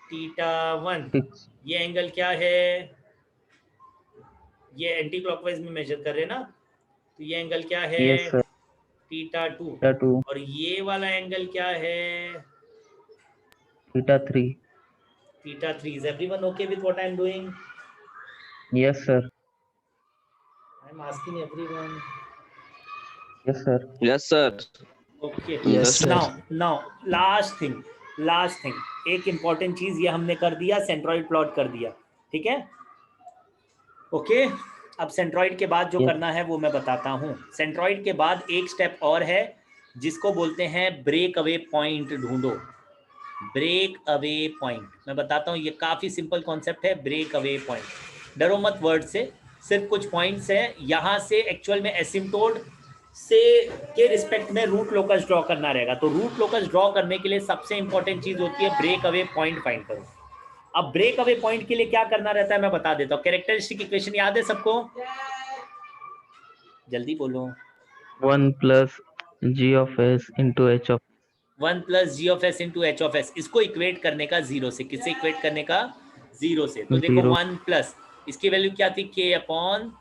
Speaker 1: θ1,
Speaker 2: 6.
Speaker 1: ये एंगल क्या है, ये एंटी क्लॉकवाइज में मेजर कर रहे हैं ना, तो ये एंगल क्या है,
Speaker 2: Yes, sir.
Speaker 1: θ2,
Speaker 2: θ2.
Speaker 1: और ये वाला एंगल क्या है,
Speaker 2: θ3.
Speaker 1: θ3। Is everyone okay with what I am doing?
Speaker 2: Yes, sir.
Speaker 1: I am asking everyone.
Speaker 2: Yes, sir.
Speaker 5: Yes, sir.
Speaker 1: Okay.
Speaker 3: Yes, sir.
Speaker 1: Now last thing, एक इंपॉर्टेंट चीज, ये हमने कर दिया, सेंट्रॉइड प्लॉट कर दिया, ठीक है, ओके। अब सेंट्रॉइड के बाद जो
Speaker 2: Yes.
Speaker 1: करना है वो मैं बताता हूँ। सेंट्रॉइड के बाद एक स्टेप और है जिसको बोलते हैं ब्रेक अवे पॉइंट ढूंढो, ब्रेक अवे पॉइंट, मैं बताता हूँ, ये काफी सिंपल कॉन्सेप्ट है, ब्रेक अवे पॉइंट, डरो मत वर्ड से, सिर्फ कुछ पॉइंट्स हैं, यहाँ से एक्चुअल में एसिम्पटोट से के रिस्पेक्ट में रूट लोकस ड्रॉ करना रहेगा, तो रूट लोकस ड्रॉ करने के लिए सबसे इंपॉर्टेंट चीज होती है ब्रेक अवे पॉइंट फाइंड करो। अब ब्रेक अवे पॉइंट के लिए क्या करना रहता है मैं बता देता हूँ, कैरेक्टरिस्टिक इक्वेशन याद है सबको, जल्दी बोलो,
Speaker 2: 1 plus g of s into h of
Speaker 1: 1 plus G of S into H of S, इसको इक्वेट करने का जीरो से, किससे इक्वेट करने का, जीरो से, तो देखो 1 प्लस, इसकी वैल्यू क्या थी, k अपॉन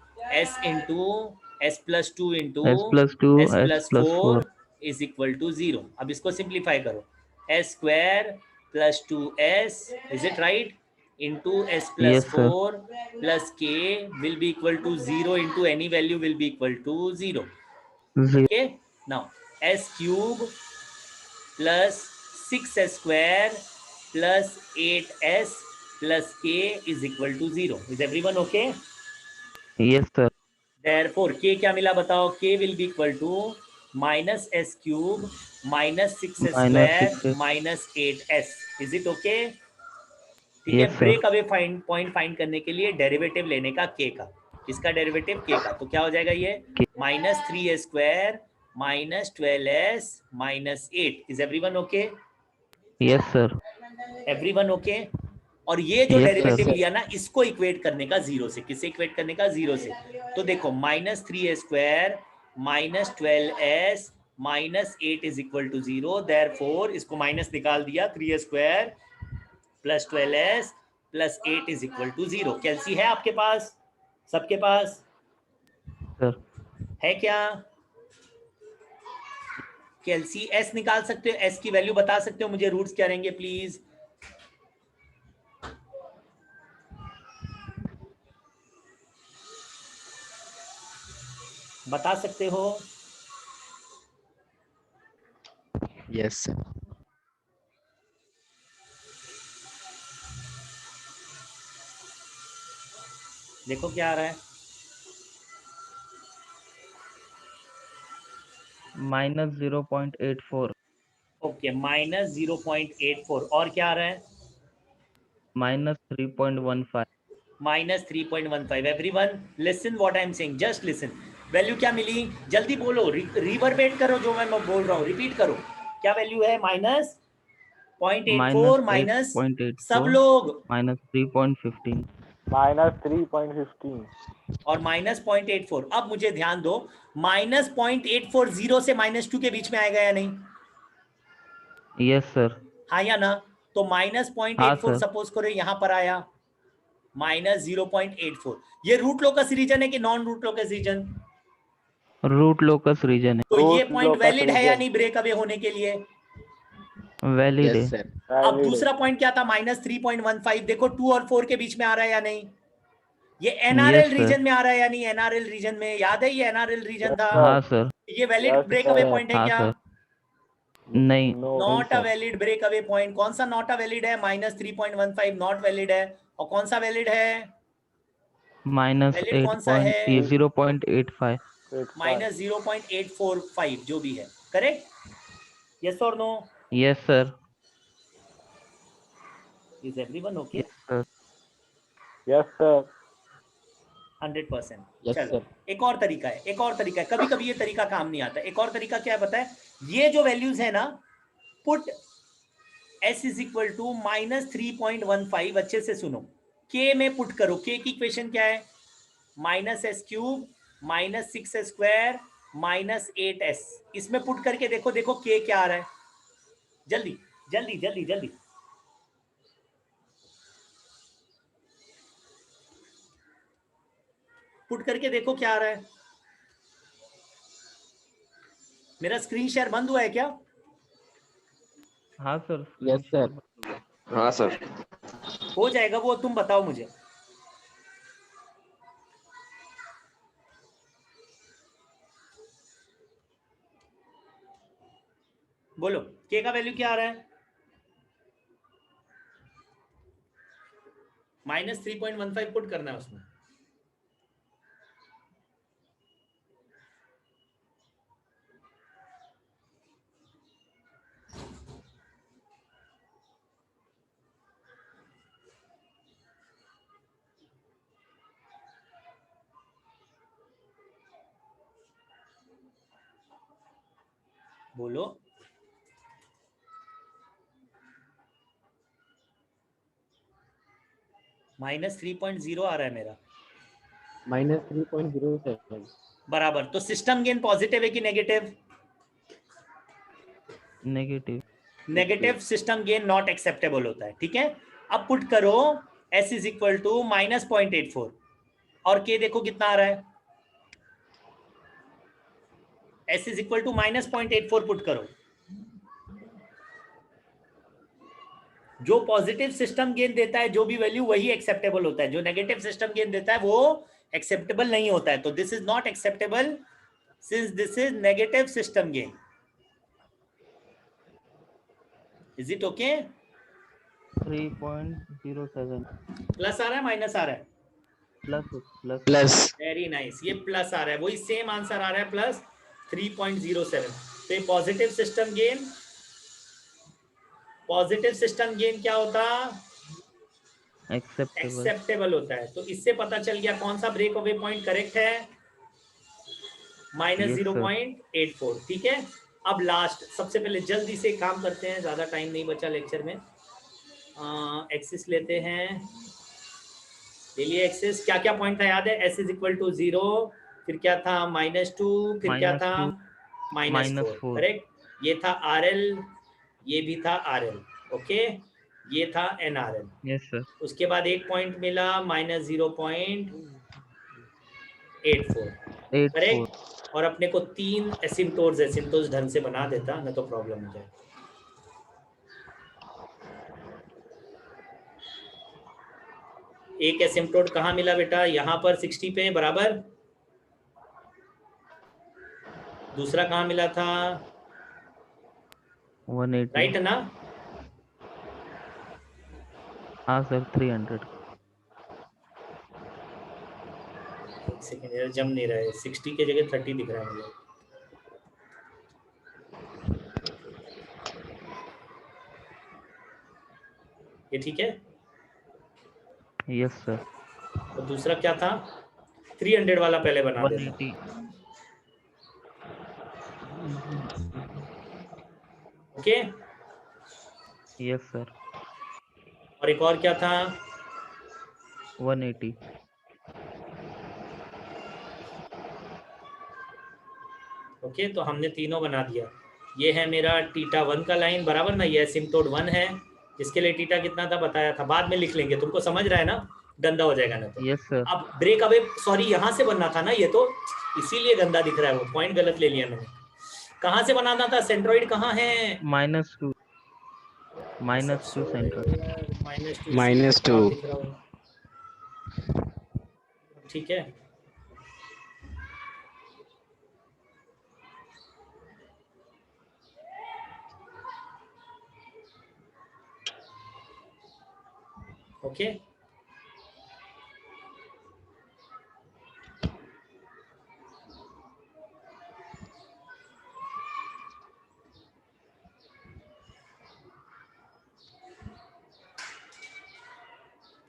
Speaker 1: s इंटू s plus 2 into
Speaker 2: s plus 2
Speaker 1: s
Speaker 2: s
Speaker 1: plus
Speaker 2: plus 4.
Speaker 1: 4 is equal to 0। अब इसको सिंप्लीफाई करो, s square plus 2s, is it right, into s plus
Speaker 2: Yes, sir.
Speaker 1: 4 plus k will be equal to 0 into any value will be equal to 0,
Speaker 2: 0.
Speaker 1: Okay. Now s cube plus 6s square plus 8s plus k is equal to 0। Is everyone okay?
Speaker 2: Yes, sir.
Speaker 1: Therefore k क्या मिला बताओ, k will be equal to minus S cube minus 6s square
Speaker 2: 6s.
Speaker 1: Minus 8s। Is it okay? ठीक है।
Speaker 2: Yes, sir.
Speaker 1: Break away point find करने के लिए डेरिवेटिव लेने का k का, किसका डेरिवेटिव, k का, तो क्या हो जाएगा ये
Speaker 2: K.
Speaker 1: Minus 3s square minus 12s minus 8। Is everyone okay?
Speaker 2: Yes, sir.
Speaker 1: Everyone okay? और ये जो
Speaker 2: Yes,
Speaker 1: डेरिवेटिव
Speaker 2: sir.
Speaker 1: लिया ना, इसको इक्वेट करने का जीरो से, किससे इक्वेट करने का, जीरो से, तो देखो minus 3s square minus 12s minus 8 is equal to 0। Therefore इसको माइनस निकाल दिया, 3s square plus 12s plus 8 is equal to 0। कैलसी है आपके पास, सबके पास
Speaker 2: Sir.
Speaker 1: है क्या? कैलसी एस निकाल सकते हो, एस की वैल्यू बता सकते हो मुझे, रूट्स क्या रहेंगे प्लीज, बता सकते हो?
Speaker 3: Yes, sir.
Speaker 1: देखो क्या आ रहा है,
Speaker 2: -0.84.
Speaker 1: ओके माइनस 0.84, और क्या आ रहा है,
Speaker 2: -3.15.
Speaker 1: Minus 3.15। Everyone listen what I am saying, just listen, value क्या मिली, जल्दी बोलो, रिवर्बेट करो जो मैं बोल रहा हूँ, रिपीट करो, क्या वैल्यू है, माइनस 0.84 माइनस
Speaker 2: 0.84
Speaker 1: सब लोग
Speaker 2: minus 3.15
Speaker 4: -3.15
Speaker 1: और -0.84। अब मुझे ध्यान दो, -0.840 से -2 के बीच में आएगा या नहीं?
Speaker 2: yes sir
Speaker 1: हाँ या ना? तो
Speaker 2: हाँ
Speaker 1: -0.84
Speaker 2: सर
Speaker 1: सपोज करो यहाँ पर आया, -0.84। ये रूट लोकस रीजन है कि non root locus region?
Speaker 2: Root locus region
Speaker 1: तो ये
Speaker 4: Root
Speaker 1: पॉइंट
Speaker 4: locus
Speaker 1: वैलिड है या
Speaker 4: region.
Speaker 1: नहीं ब्रेक अवे होने के लिए?
Speaker 2: है वैलिड
Speaker 3: Yes,
Speaker 2: है
Speaker 3: sir.
Speaker 1: अब
Speaker 4: Valid.
Speaker 1: दूसरा पॉइंट क्या था? -3.15। देखो 2 और 4 के बीच में आ रहा है या नहीं? ये एनआरएल
Speaker 2: yes sir
Speaker 1: रीजन में आ रहा है या नहीं? एनआरएल रीजन में, याद है ये एनआरएल रीजन
Speaker 4: Yes,
Speaker 1: था?
Speaker 4: sir.
Speaker 2: हाँ सर
Speaker 1: ये valid
Speaker 4: Yes,
Speaker 1: break away
Speaker 4: sir.
Speaker 1: Point है
Speaker 2: हाँ
Speaker 1: क्या?
Speaker 2: सर नहीं
Speaker 4: No.
Speaker 1: Not a
Speaker 2: sir
Speaker 1: valid break away point. कौन सा नॉट अ वैलिड है? -3.15 नॉट वैलिड है। और कौन सा वैलिड है?
Speaker 2: minus
Speaker 1: वैलिड कौन सा है?
Speaker 2: 0.85
Speaker 4: It's fine.
Speaker 1: -0.845 जो भी है। करेक्ट? यस और no?
Speaker 2: yes sir
Speaker 1: is everyone okay?
Speaker 2: yes sir
Speaker 4: Yes, sir.
Speaker 1: 100%।
Speaker 3: Yes,
Speaker 1: चलो
Speaker 3: sir.
Speaker 1: एक और तरीका है, एक और तरीका है। कभी कभी ये तरीका काम नहीं आता। एक और तरीका क्या है पता है? ये जो वैल्यूज है ना, put s is equal to -3.15। अच्छे से सुनो, k में पुट करो। k की इक्वेशन क्या है? -s³ -6s² -8s। इसमें पुट करके देखो, देखो k क्या आ रहा है। जल्दी जल्दी जल्दी जल्दी। पुट करके देखो क्या आ रहा है। मेरा स्क्रीन शेयर बंद हुआ है क्या?
Speaker 2: हाँ सर
Speaker 3: Yes, sir.
Speaker 5: हाँ सर।
Speaker 1: हो जाएगा वो, तुम बताओ मुझे। बोलो k का वैल्यू क्या आ रहा है? -3.15 पुट करना है उसमें। बोलो। -3.0 आ रहा है मेरा।
Speaker 3: -3.07.
Speaker 1: बराबर। तो सिस्टम गेन पॉजिटिव है कि negative?
Speaker 2: Negative
Speaker 1: negative system gain not acceptable होता है। ठीक है, अब पुट करो s इज इक्वल टू -0.84 और k देखो कितना आ रहा है। s is equal to -0.84 put करो। जो पॉजिटिव सिस्टम गेन देता है जो भी वैल्यू, वही एक्सेप्टेबल होता है। जो नेगेटिव सिस्टम गेन देता है वो एक्सेप्टेबल नहीं होता है। तो this is not acceptable since this is negative system gain. Is it okay?
Speaker 2: 3.07
Speaker 1: plus आ रहा है माइनस आ रहा है?
Speaker 2: Plus
Speaker 3: Plus.
Speaker 1: वेरी नाइस, ये प्लस आ रहा है। वही सेम आंसर आ रहा है, +3.07। तो ये positive system gain, positive system gain क्या होता?
Speaker 2: एक्सेप्टेबल
Speaker 1: एक्सेप्टेबल होता है। तो इससे पता चल गया कौन सा ब्रेक अवे पॉइंट करेक्ट है,
Speaker 2: yes sir
Speaker 1: -0.84। ठीक है, अब लास्ट, सबसे पहले जल्दी से काम करते हैं, ज्यादा टाइम नहीं बचा लेक्चर में। एक्सिस लेते हैं, डेली एक्सिस। क्या क्या पॉइंट था याद है? s इज इक्वल टू 0, फिर क्या था? -2, फिर क्या था? -4।
Speaker 2: -4
Speaker 1: करेक्ट। ये था RL, ये भी था RL। ओके, ये था NRL।
Speaker 2: yes sir
Speaker 1: उसके बाद एक पॉइंट मिला -0.84।
Speaker 2: 84
Speaker 1: करेक्ट। और अपने को 3 एसिम्टोट्स, एसिम्टोट्स ढंग से बना देता ना तो प्रॉब्लम हो जाए। एक एसिम्टोट कहाँ मिला बेटा? यहाँ पर 60 पे, बराबर। दूसरा कहाँ मिला था?
Speaker 2: 180
Speaker 1: राइट है ना?
Speaker 2: हाँ सर 300
Speaker 1: एक सेकेंड यार, जम नहीं रहा है। 60 के जगह 30 दिख रहा है मुझे। ये ठीक है?
Speaker 2: yes sir
Speaker 1: और दूसरा क्या था? 300 वाला पहले बना देता।
Speaker 2: 180
Speaker 1: ओके,
Speaker 2: Yes, sir.
Speaker 1: और एक और क्या था?
Speaker 2: 180.
Speaker 1: ओके, तो हमने तीनों बना दिया। ये है मेरा थीटा 1 का लाइन, बराबर ना? ये एसिम्पटोट 1 है, जिसके लिए थीटा कितना था बताया था, बाद में लिख लेंगे, तुमको समझ रहा है ना? गंदा हो जाएगा ना तो।
Speaker 2: Yes, sir.
Speaker 1: अब ब्रेक अवे, सॉरी यहाँ से बनना था ना ये, तो इसीलिए गंदा दिख रहा है, वो पॉइंट गलत ले लिया मैंने। कहाँ से बनाना था? सेंट्रोइड कहाँ है?
Speaker 2: -2. -2 center.
Speaker 1: -2 इसीलिए
Speaker 3: -2.
Speaker 1: खराब दिख रहा होगा। ठीक है, ओके।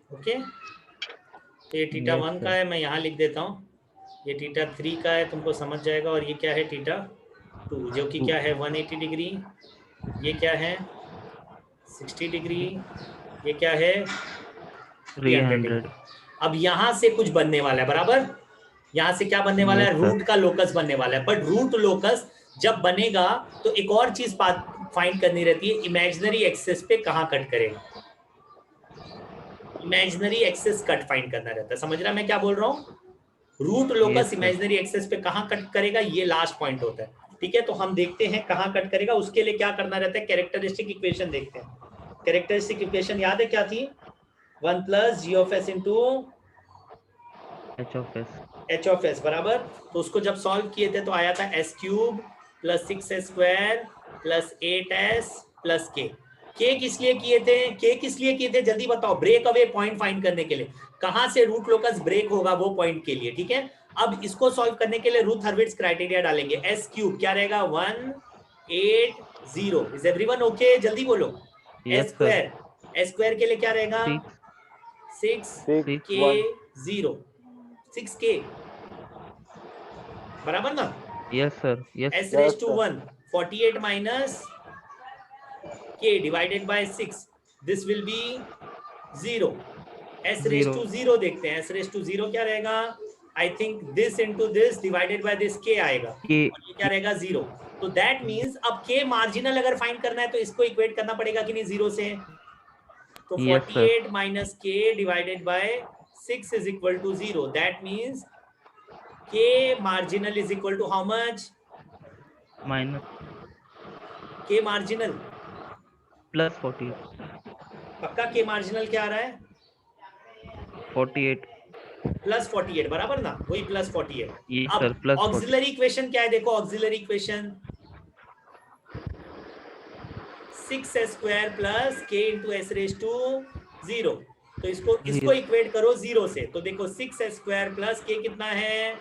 Speaker 1: ओके, तो ये थीटा
Speaker 2: Yes,
Speaker 1: 1 का
Speaker 2: sir.
Speaker 1: है, मैं यहाँ लिख देता हूँ। ये थीटा 3 का है, तुमको समझ जाएगा। और ये क्या है? थीटा 2, जो कि क्या है? 180 डिग्री। ये क्या है? 60 डिग्री। ये क्या है? 300 डिग्री।
Speaker 2: 300.
Speaker 1: अब यहाँ से कुछ बनने वाला है, बराबर? यहाँ से क्या बनने वाला
Speaker 2: Yes,
Speaker 1: है?
Speaker 2: sir.
Speaker 1: रूट का लोकस बनने वाला है। बट रूट लोकस जब बनेगा तो एक और चीज फाइंड करनी रहती है, इमेजिनरी एक्सेस पे कहाँ कट करेगा। इमेजिनरी एक्सेस कट फाइंड करना रहता है, समझ रहा मैं क्या बोल रहा हूँ? Root
Speaker 2: Yes,
Speaker 1: locus
Speaker 2: sir.
Speaker 1: Imaginary axis पे कहाँ कट करेगा, ये लास्ट पॉइंट होता है। ठीक है, तो हम देखते हैं कहाँ कट करेगा। उसके लिए क्या करना रहता है? कैरेक्टरिस्टिक इक्वेशन देखते हैं। कैरेक्टरिस्टिक इक्वेशन याद है क्या थी? 1 plus G of S into
Speaker 2: H of S.
Speaker 1: H of S, बराबर। तो उसको जब सॉल्व किए थे तो आया था S cube plus 6s square plus 8s plus के किस लिए किए थे? के किस लिए किए थे जल्दी बताओ? ब्रेक अवे पॉइंट फाइंड करने के लिए। कहां से रूट लोकस ब्रेक होगा वो पॉइंट के लिए। ठीक है, अब इसको सॉल्व करने के लिए रूथ हर्विट्ज क्राइटेरिया डालेंगे। एस क्यूब क्या रहेगा? 180। Is everyone okay? जल्दी बोलो।
Speaker 2: Yes,
Speaker 1: S
Speaker 2: sir.
Speaker 1: Square, S square के लिए क्या रहेगा?
Speaker 2: 6.
Speaker 1: 6
Speaker 4: 6
Speaker 2: 6.
Speaker 1: के
Speaker 4: 1
Speaker 1: 0, 6 के, बराबर ना?
Speaker 2: Yes, sir. Yes.
Speaker 1: S
Speaker 4: yes
Speaker 1: raise to
Speaker 4: sir
Speaker 1: 1, 48 minus K divided by 6, this will be 0। S raise
Speaker 2: 0.
Speaker 1: To 0 देखते हैं। एस रेस टू 0 क्या रहेगा? I think this into this divided by this K आएगा,
Speaker 2: K.
Speaker 1: और ये क्या रहेगा? 0। तो दैट मींस अब के मार्जिनल अगर फाइंड करना है तो इसको इक्वेट करना पड़ेगा कि नहीं 0 से। तो
Speaker 2: Yes, sir.
Speaker 1: 48 minus K divided by 6 is equal to 0। That means K marginal is equal to how much?
Speaker 2: Minus
Speaker 1: K marginal
Speaker 2: plus 48.
Speaker 1: पक्का के मार्जिनल क्या आ रहा है?
Speaker 2: 48.
Speaker 1: प्लस 48, बराबर ना? वही प्लस 48।
Speaker 2: Yes,
Speaker 1: अब
Speaker 2: sir. Plus 40.
Speaker 1: ऑक्सिलरी इक्वेशन क्या है? देखो auxiliary equation 6s square plus के इंटू एस रेस टू 0। तो इसको
Speaker 2: 0.
Speaker 1: इक्वेट करो 0 से। तो देखो 6s स्क्वायर प्लस के कितना है?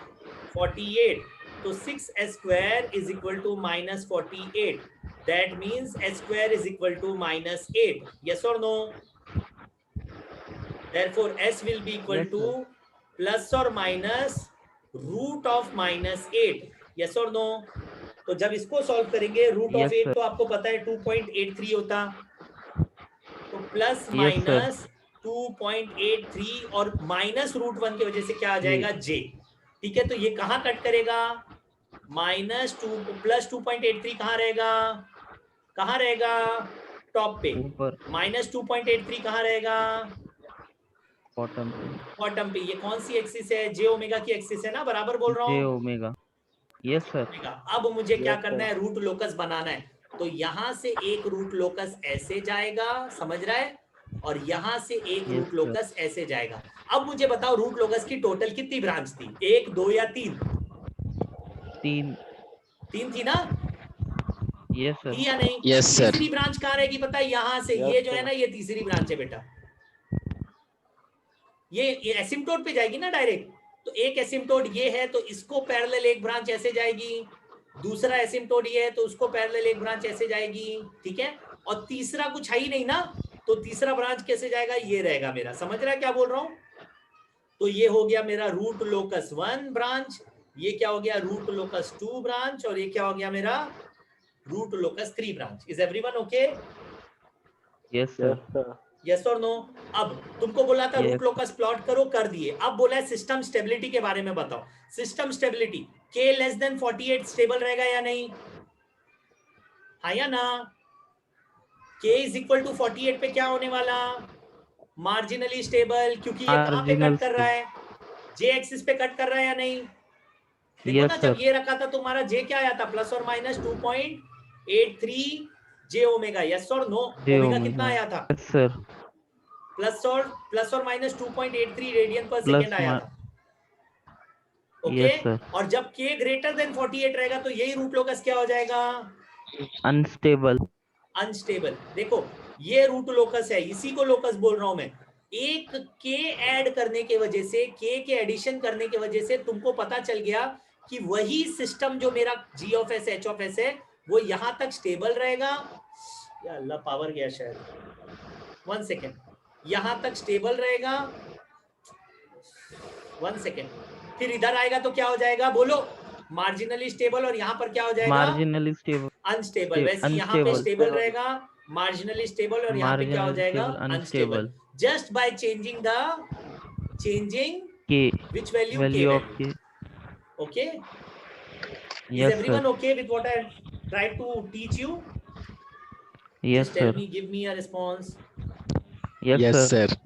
Speaker 1: 48। तो 6s square is equal to minus 48। That means s square is equal to minus 8। Yes और no? Therefore, s will be equal
Speaker 2: Yes,
Speaker 1: to
Speaker 2: sir.
Speaker 1: plus or minus root of minus 8। yes or no? तो जब इसको सॉल्व करेंगे रूट ऑफ
Speaker 2: Yes,
Speaker 1: 8
Speaker 2: sir.
Speaker 1: तो आपको पता है 2.83 होता, तो प्लस
Speaker 2: Yes, sir.
Speaker 1: माइनस 2.83 और माइनस रूट 1 की वजह से क्या आ जाएगा? j। ठीक है, तो ये कहाँ कट करेगा? -2 प्लस 2.83 कहाँ रहेगा? कहाँ रहेगा? टॉप पे।
Speaker 2: ऊपर
Speaker 1: -2.83 कहाँ रहेगा?
Speaker 2: bottom पे.
Speaker 1: बॉटम पे। ये कौन सी एक्सिस है? जे ओमेगा की एक्सिस है ना? बराबर बोल रहा
Speaker 2: J
Speaker 1: हूँ?
Speaker 2: omega. Yes, sir.
Speaker 1: अब मुझे क्या
Speaker 4: yes
Speaker 1: करना
Speaker 4: sir
Speaker 1: है? रूट लोकस बनाना है। तो यहां से एक रूट लोकस ऐसे जाएगा, समझ रहा है? और यहां से एक
Speaker 2: Yes,
Speaker 1: रूट
Speaker 2: sir.
Speaker 1: लोकस ऐसे जाएगा। अब मुझे बताओ रूट लोकस की टोटल कितनी ब्रांच थी? 1, 2 या 3?
Speaker 2: 3.
Speaker 1: 3 थी ना?
Speaker 2: Yes, sir.
Speaker 1: थी या नहीं?
Speaker 3: Yes, sir.
Speaker 1: तीसरी ब्रांच कहाँ रहेगी पता है? यहां से।
Speaker 4: yes
Speaker 1: ये जो है
Speaker 4: sir
Speaker 1: ना, ये तीसरी ब्रांच है बेटा। ये एसिम्पटोट पे जाएगी ना डायरेक्ट। तो एक एसिम्पटोट ये है तो इसको पैरेलल एक ब्रांच ऐसे जाएगी, दूसरा एसिम्पटोट ये है तो उसको पैरेलल एक ब्रांच ऐसे जाएगी। ठीक है, और तीसरा कुछ है ही नहीं ना, तो तीसरा ब्रांच कैसे जाएगा? ये रहेगा मेरा। समझ रहा है क्या बोल रहा हूं? तो ये हो गया मेरा रूट लोकस 1 ब्रांच, ये क्या हो गया? रूट लोकस 2 ब्रांच, और ये क्या हो गया मेरा? Root locus 3 branch. Is everyone okay?
Speaker 2: Yes, sir.
Speaker 4: Yes, sir.
Speaker 1: Yes और नो? अब तुमको बोला था
Speaker 2: Yes.
Speaker 1: रूट लोकस प्लॉट करो, कर दिए. अब बोला है सिस्टम स्टेबिलिटी के बारे में बताओ. System stability k less than 48 stable रहेगा या नहीं? हाँ या ना? k इज इक्वल टू 48 पे क्या होने वाला? मार्जिनली स्टेबल, क्योंकि ये कहां पे
Speaker 2: Marginal
Speaker 1: कट कर रहा है? j एक्सिस पे कट कर रहा है या नहीं? देखो
Speaker 2: Yes,
Speaker 1: ना, जब
Speaker 2: sir.
Speaker 1: ये रखा था तुम्हारा j क्या आया था? प्लस और माइनस 2.83 j ओमेगा. यस और नो?
Speaker 2: J
Speaker 1: omega
Speaker 2: omega.
Speaker 1: कितना आया था?
Speaker 2: Yes, sir.
Speaker 1: प्लस और माइनस 2.83 रेडियन पर
Speaker 2: Plus
Speaker 1: सेकेंड आया
Speaker 2: ma-
Speaker 1: था. ओके.
Speaker 2: Yes, sir.
Speaker 1: और जब k ग्रेटर देन 48 रहेगा तो यही रूट लोकस क्या हो जाएगा?
Speaker 2: Unstable.
Speaker 1: अनस्टेबल. देखो ये रूट लोकस है, इसी को लोकस बोल रहा हूं मैं. एक k ऐड करने के वजह से, k के एडिशन करने के वजह से तुमको पता चल गया कि वही सिस्टम जो मेरा g of S h of S है वो यहां तक स्टेबल रहेगा. या अल्लाह, पावर गया शायद. 1 सेकेंड. यहां तक स्टेबल रहेगा. 1 सेकेंड. फिर इधर आएगा तो क्या हो जाएगा? बोलो. Marginally stable. और यहाँ पर क्या हो जाएगा?
Speaker 2: Marginally stable.
Speaker 1: अनस्टेबल. वैसे यहाँ पे
Speaker 2: Unstable.
Speaker 1: स्टेबल रहेगा, मार्जिनली स्टेबल, और यहाँ पे क्या हो
Speaker 2: Marginally
Speaker 1: जाएगा?
Speaker 2: stable.
Speaker 1: Unstable.
Speaker 2: Unstable.
Speaker 1: Just by changing
Speaker 2: K.
Speaker 1: which value?
Speaker 2: Value
Speaker 1: K
Speaker 2: of
Speaker 1: value.
Speaker 2: K.
Speaker 1: Okay. Is
Speaker 2: Yes,
Speaker 1: everyone
Speaker 2: sir.
Speaker 1: okay with what I tried to teach you?
Speaker 2: Yes,
Speaker 1: Just tell
Speaker 2: sir.
Speaker 1: me, give me a response.
Speaker 2: Yes,
Speaker 3: Yes,
Speaker 2: sir.
Speaker 3: sir.